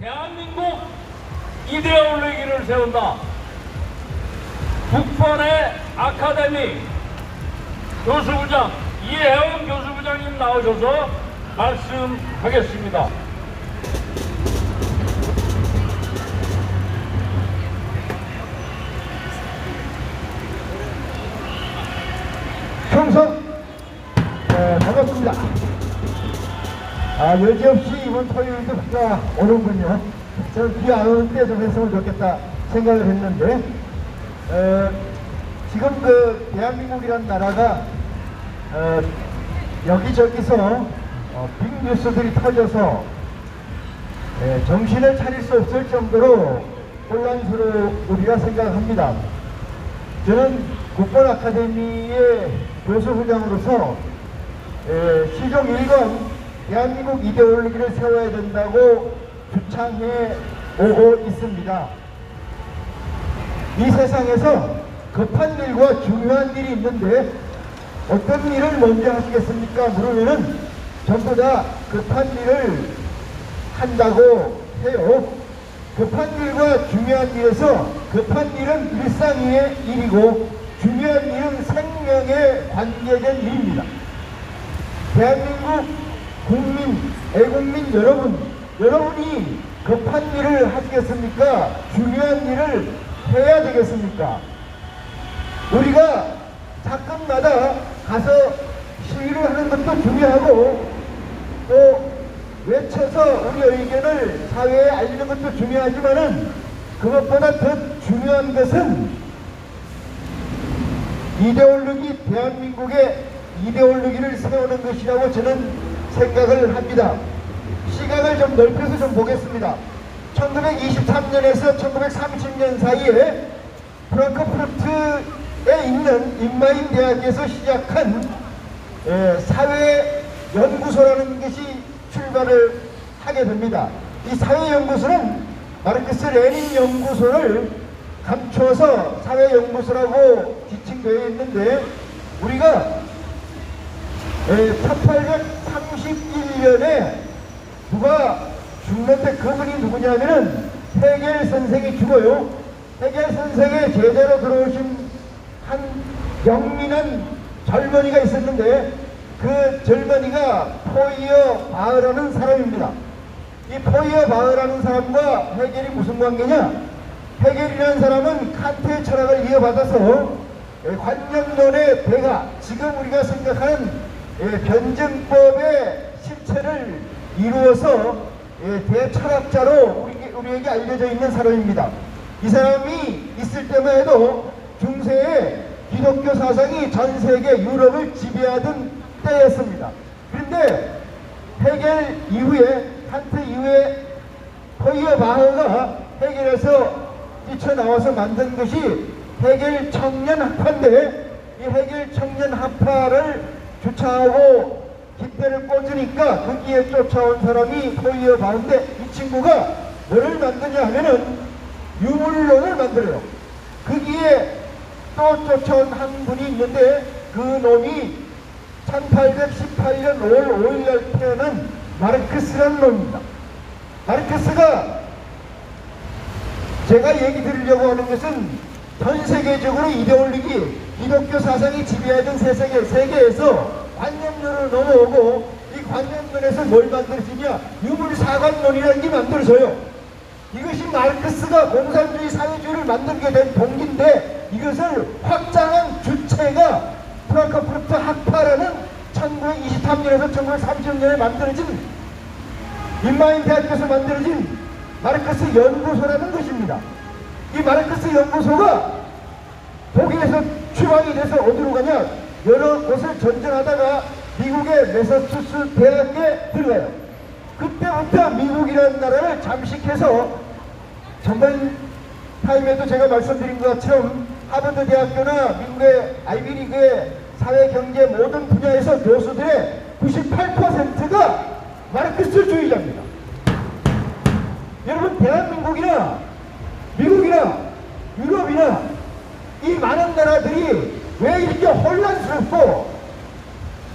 대한민국 이데올로기를 세운다. 북번의 아카데미 교수부장 이혜원 교수부장님 나오셔서 말씀하겠습니다. 총선 반갑습니다. 여지없이 이번 토요일도 비가 오는군요. 저는 비 안 오는 때 좀 했으면 좋겠다 생각을 했는데 지금 그 대한민국이란 나라가 여기저기서 빅뉴스들이 터져서 정신을 차릴 수 없을 정도로 혼란스러우리라 생각합니다. 저는 국번 아카데미의 교수부장으로서 시종 1권 대한민국 이데올로기를 세워야 된다고 주창해 오고 있습니다. 이 세상에서 급한 일과 중요한 일이 있는데 어떤 일을 먼저 하시겠습니까? 물으면은 전부 다 급한 일을 한다고 해요. 급한 일과 중요한 일에서 급한 일은 일상의 일이고 중요한 일은 생명에 관계된 일입니다. 대한민국 국민, 애국민 여러분이 급한 일을 하시겠습니까? 중요한 일을 해야 되겠습니까? 우리가 사건마다 가서 시위를 하는 것도 중요하고 또 외쳐서 우리 의견을 사회에 알리는 것도 중요하지만은 그것보다 더 중요한 것은 이데올로기, 대한민국의 이데올로기를 세우는 것이라고 저는 생각을 합니다. 시각을 좀 넓혀서 좀 보겠습니다. 1923년에서 1930년 사이에 프랑크푸르트에 있는 인마인 대학에서 시작한 사회연구소라는 것이 출발을 하게 됩니다. 이 사회연구소는 마르크스 레닌 연구소를 감춰서 사회연구소라고 지칭되어 있는데 우리가 1831년에 누가 죽는데 그분이 누구냐면은 헤겔 선생이 죽어요. 헤겔 선생의 제자로 들어오신 한 영민한 젊은이가 있었는데 그 젊은이가 포이어 바흐라는 사람입니다. 이 포이어 바흐라는 사람과 헤겔이 무슨 관계냐? 헤겔이라는 사람은 칸트의 철학을 이어받아서 관념론의 배가 지금 우리가 생각하는 변증법의 실체를 이루어서 대철학자로 우리에게 알려져 있는 사람입니다. 이 사람이 있을 때만 해도 중세에 기독교 사상이 전 세계 유럽을 지배하던 때였습니다. 그런데 헤겔 이후에 칸트 이후에 포이어 바흐가 헤겔에서 뛰쳐나와서 만든 것이 헤겔 청년학파인데 이 헤겔 청년학파를 주창하고 깃대를 꽂으니까 거기에 쫓아온 사람이 포이어 바흐인데 이 친구가 뭐를 만드냐 하면은 유물론을 만들어요. 거기에 또 쫓아온 한 분이 있는데 그 놈이 1818년 5월 5일날 태어난 마르크스라는 놈입니다. 마르크스가 제가 얘기 드리려고 하는 것은 전 세계적으로 이데올로기, 기독교 사상이 지배하던 세계에서 관념론으로 넘어오고 이 관념론에서 뭘 만들어지냐? 유물사관론이라는 게 만들어져요. 이것이 마르크스가 공산주의 사회주의를 만들게 된 동기인데 이것을 확장한 주체가 프랑크푸르트 학파라는 1923년에서 1930년에 만들어진 인마인 대학교에서 만들어진 마르크스 연구소라는 것입니다. 이 마르크스 연구소가 독일에서 추방이 돼서 어디로 가냐? 여러 곳을 전전하다가 미국의 매사추스 대학에 들어가요. 그때부터 미국이라는 나라를 잠식해서 전번 타임에도 제가 말씀드린 것처럼 하버드 대학교나 미국의 아이비리그의 사회, 경제 모든 분야에서 교수들의 98%가 마르크스주의자입니다. 여러분 대한민국이나 미국이나 유럽이나 이 많은 나라들이 왜 이렇게 혼란스럽고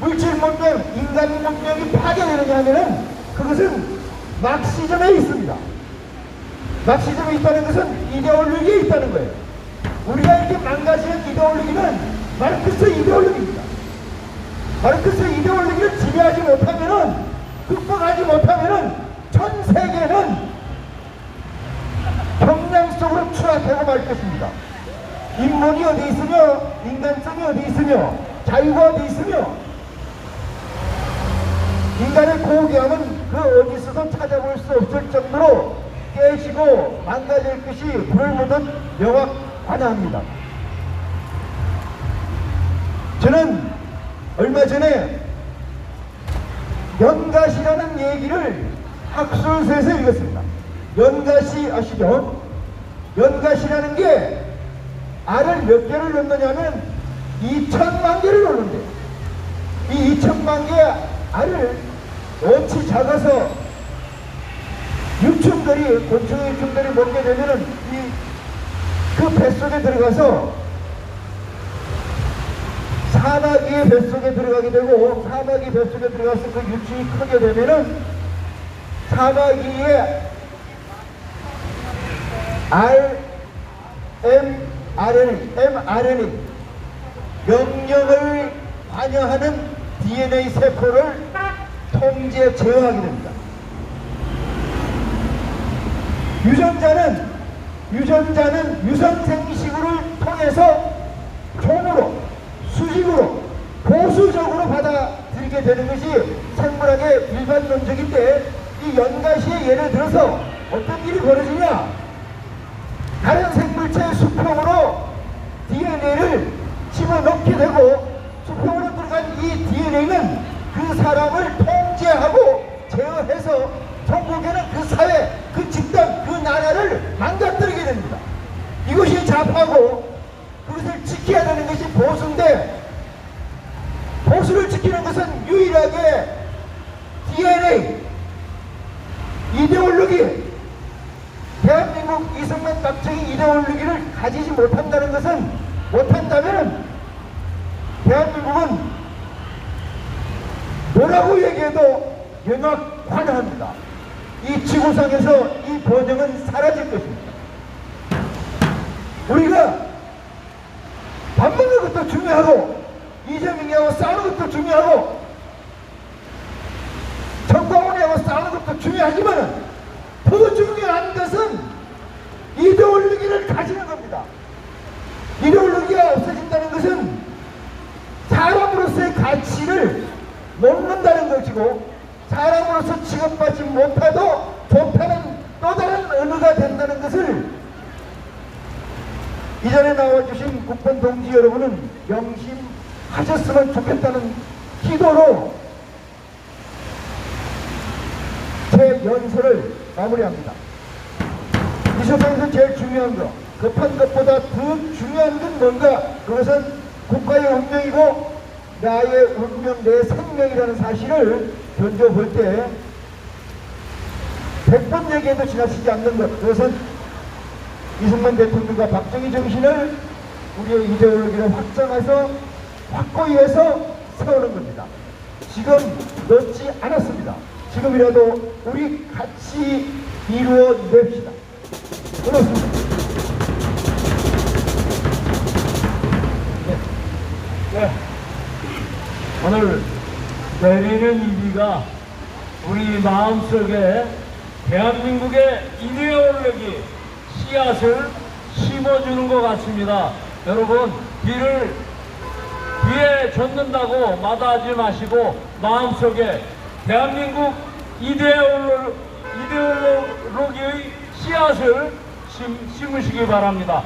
물질 문명, 인간 문명이 파괴되느냐 하면은 그것은 막시즘에 있습니다. 막시즘이 있다는 것은 이데올로기에 있다는 거예요. 우리가 이렇게 망가지는 이데올로기는 마르크스 이데올로기입니다. 마르크스 이데올로기를 지배하지 못하면은, 극복하지 못하면은 전 세계는 경량 속으로 추락하고 말 것입니다. 인문이 어디 있으며, 인간성이 어디 있으며, 자유가 어디 있으며, 인간의 고귀함은 그 어디서도 찾아볼 수 없을 정도로 깨지고 망가질 것이 불을 묻은 명확하나합니다. 저는 얼마 전에 연가시라는 얘기를 학술서에서 읽었습니다. 연가시 아시죠? 연가시라는 게 알을 몇 개를 넣느냐면 2천만 개를 넣는데, 이 2천만 개 알을 원치 작아서 유충들이, 곤충의 유충들이 먹게 되면은 그 뱃속에 들어가서 사마귀의 뱃속에 들어가게 되고, 사마귀 뱃속에 들어가서 그 유충이 크게 되면은 사마귀의 mRNA 명령을 관여하는 DNA 세포를 통제 제어하게 됩니다. 유전자는 유선생식을 통해서 종으로, 수직으로, 보수적으로 받아들이게 되는 것이 생물학의 일반론적인데, 이 연가시의 예를 들어서 어떤 일이 벌어지냐, 다른 생물체의 수평으로 DNA를 집어넣게 되고, 수평으로 들어간 이 DNA는 그 사람을 통제하고 제어해서 결국에는 그 사회, 그 집단, 그 나라를 망가뜨리게 됩니다. 이것이 좌파고, 그것을 지켜야 되는 것이 보수인데, 보수를 지키는 것은 유일하게 DNA, 이데올로기, 대한민국 이승만 박정희 이데올로기를 가지지 못한다는 것은, 못한다면 대한민국은 뭐라고 얘기해도 명확관합니다. 이 지구상에서 이 번영은 사라질 것입니다. 우리가 밥 먹는 것도 중요하고, 이재명이하고 싸우는 것도 중요하고, 정광훈이하고 싸우는 것도 중요하지만, 더 중요한 것은 이데올로기를 가지는 겁니다. 이데올로기가 없어진다는 것은 사람으로서의 가치를 놓는다는 것이고, 사람으로서 취급받지 못해도 좋다는 또 다른 의미가 된다는 것을 이전에 나와주신 국번 동지 여러분은 명심하셨으면 좋겠다는 기도로 제 연설을 마무리합니다. 이 세상에서 제일 중요한 것, 급한 것보다 더 중요한 건 뭔가? 그것은 국가의 운명이고 나의 운명, 내 생명이라는 사실을 던져볼 때 100번 얘기해도 지나치지 않는 것, 그것은 이승만 대통령과 박정희 정신을 우리의 이데올로기를 확장해서 확고히 해서 세우는 겁니다. 지금 늦지 않았습니다. 지금이라도 우리 같이 이루어냅시다. 고맙습니다. 네. 오늘 내리는 이 비가 우리 마음속에 대한민국의 이데올로기 씨앗을 심어주는 것 같습니다. 여러분, 비에 젖는다고 마다하지 마시고 마음속에 대한민국 이데올로기의 씨앗을 심으시기 바랍니다.